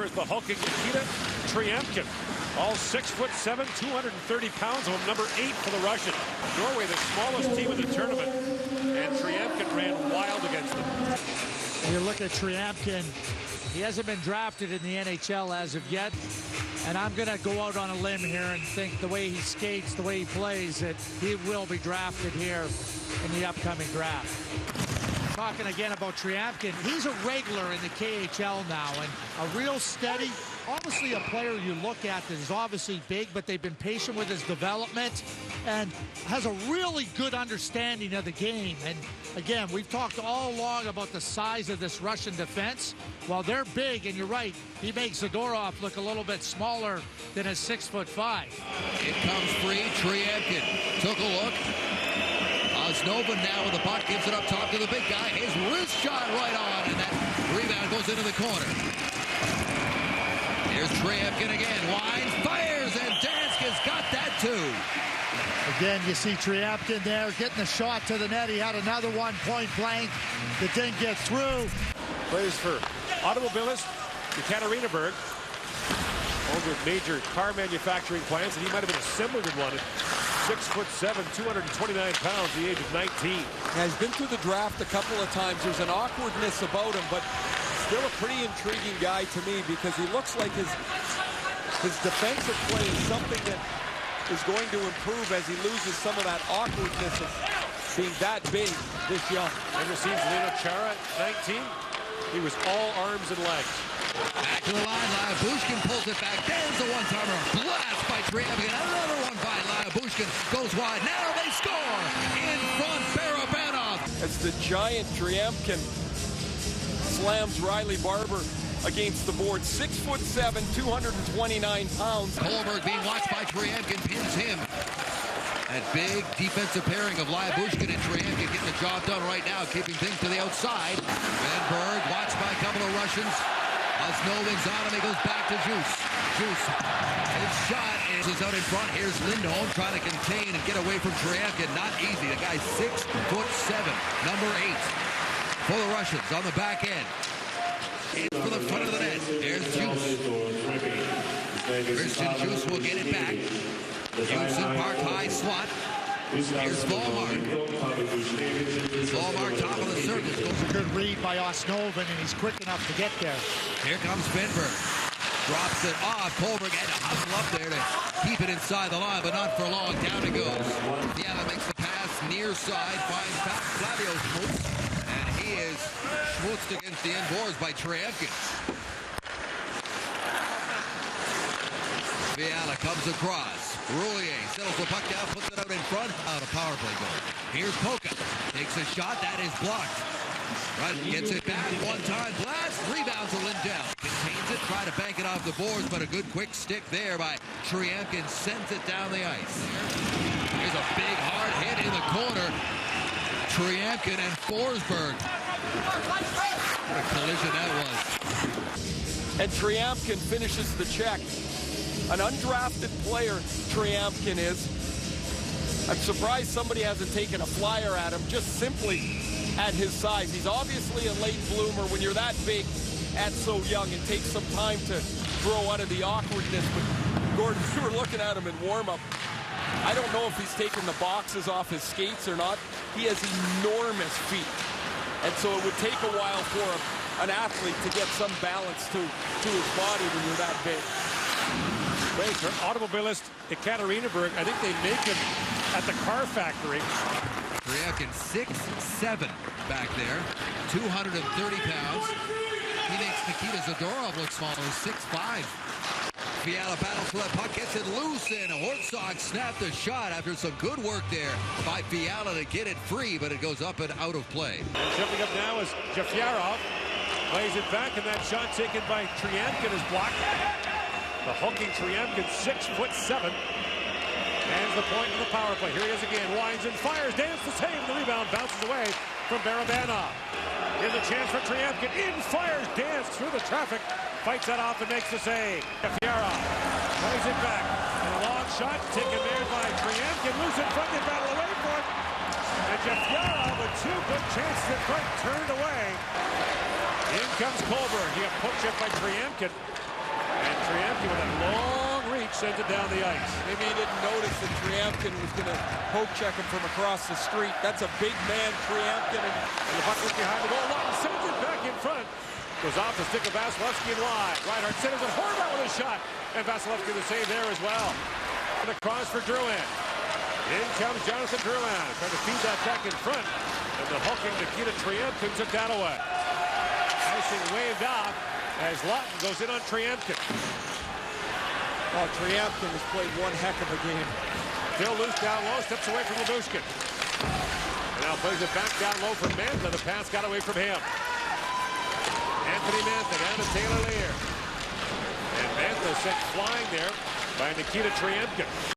is the hulking Nikita Tryamkin. All 6'7", 230 pounds, of number 8 for the Russian. Norway, the smallest team in the tournament, and Tyramkin ran wild against them. And you look at Tyramkin, he hasn't been drafted in the NHL as of yet, and I'm going to go out on a limb here and think the way he skates, the way he plays, that he will be drafted here in the upcoming draft. Talking again about Tyramkin, he's a regular in the KHL now, and a real steady, obviously a player you look at that is obviously big, but they've been patient with his development and has a really good understanding of the game. And again, we've talked all along about the size of this Russian defense. While they're big, and you're right, he makes Zadorov look a little bit smaller than his 6'5". It comes free. Tryamkin took a look. Osnovin now with the puck, gives it up top to the big guy. His wrist shot right on, and that rebound goes into the corner. Here's Tryamkin again. Winds, fires, and Danska's got that too. Again, you see Tyramkin there getting the shot to the net. He had another one point blank that didn't get through. Plays for automobilist Ekaterinburg, owned with major car manufacturing plants, and he might have been assembled in one. 6'7", 229 pounds, the age of 19. Now, he's been through the draft a couple of times. There's an awkwardness about him, but still a pretty intriguing guy to me because he looks like his defensive play is something that is going to improve as he loses some of that awkwardness of being that big this young. And receives Lino Chara at 19. He was all arms and legs. Back to the line, Lyubushkin pulls it back. There's the one-timer. Blast by Tryamkin. Another one by Lyubushkin. Goes wide. Now they score. In front, Barabanov. As the giant Tryamkin slams Riley Barber against the board. 6'7", 229 pounds. Kohlberg being watched by Tryamkin, pins him. That big defensive pairing of Lyubushkin and Tryamkin getting the job done right now, keeping things to the outside. Van Berg watched by a couple of Russians. Osnovin's on him, he goes back to Juice. His shot is out in front. Here's Lindholm trying to contain and get away from Tryamkin. Not easy. The guy's 6'7", number 8 for the Russians on the back end. In for the front of the net. There's Juice. Christian Juice will get it back. Houston Park high slot. Here's Volmark. Volmark top of the circle. Goes a good read by Osnovin, and he's quick enough to get there. Here comes Benberg. Drops it off. Kohlberg had to hustle up there to keep it inside the line, but not for long. Down it goes. Fiala makes the pass near side. Finds Flavio Schmutz. And he is schmutzed against the end boards by Tryamkin. Fiala comes across. Roulier settles the puck down, puts it out in front. Out of power play goal. Here's Polka. Takes a shot. That is blocked. Right, gets it back one time. Blast. Rebounds to Lindell. Contains it. Try to bank it off the boards, but a good quick stick there by Tryamkin. Sends it down the ice. Here's a big hard hit in the corner. Tryamkin and Forsberg. What a collision that was. And Tryamkin finishes the check. An undrafted player, Tryamkin is. I'm surprised somebody hasn't taken a flyer at him, just simply at his size. He's obviously a late bloomer. When you're that big at so young, it takes some time to grow out of the awkwardness. But Gordon, you were looking at him in warm-up. I don't know if he's taken the boxes off his skates or not. He has enormous feet. And so it would take a while for an athlete to get some balance to his body when you're that big. Wait, for automobilist Ekaterinburg, I think they make him at the car factory. Tryamkin 6'7" back there, 230 pounds. He makes Nikita Zadorov look smaller, 6'5". Fiala battles for that puck, gets it loose, and Hortzog snapped the shot after some good work there by Fiala to get it free, but it goes up and out of play. And jumping up now is Jafyarov. Plays it back, and that shot taken by Tryamkin is blocked. The hulking Tryamkin, 6'7". Hands the point in the power play. Here he is again. Winds and fires. Dance the save. The rebound bounces away from Barabanov. Here's a chance for Tryamkin. In fires. Dance through the traffic. Fights that off and makes the save. Jafyarov plays it back. And a long shot taken there by Tryamkin. Loose in front. They battle away for it. And Jafyarov with two good chances in front. Turned away. In comes Kohlberg. He got poked up by Tryamkin. Tryamkin with a long reach sends it down the ice. Maybe he didn't notice that Tryamkin was going to poke check him from across the street. That's a big man, Tryamkin. And the puck was behind the goal. Lawton sends it back in front. Goes off the stick of Vasilevsky and wide. Reinhart centers it. Horvat with a shot. And Vasilevsky the save there as well. And across for Drouin. In comes Jonathan Drouin. Trying to feed that back in front. And the hulking Nikita Tryamkin took that away. Icing waved off as Lawton goes in on Tryamkin. Oh, Tryamkin has played one heck of a game. Phil loose down low, steps away from Lyubushkin. And now plays it back down low for Mantha. The pass got away from him. Anthony Mantha down to Taylor Lear. And Mantha sent flying there by Nikita Tryamkin.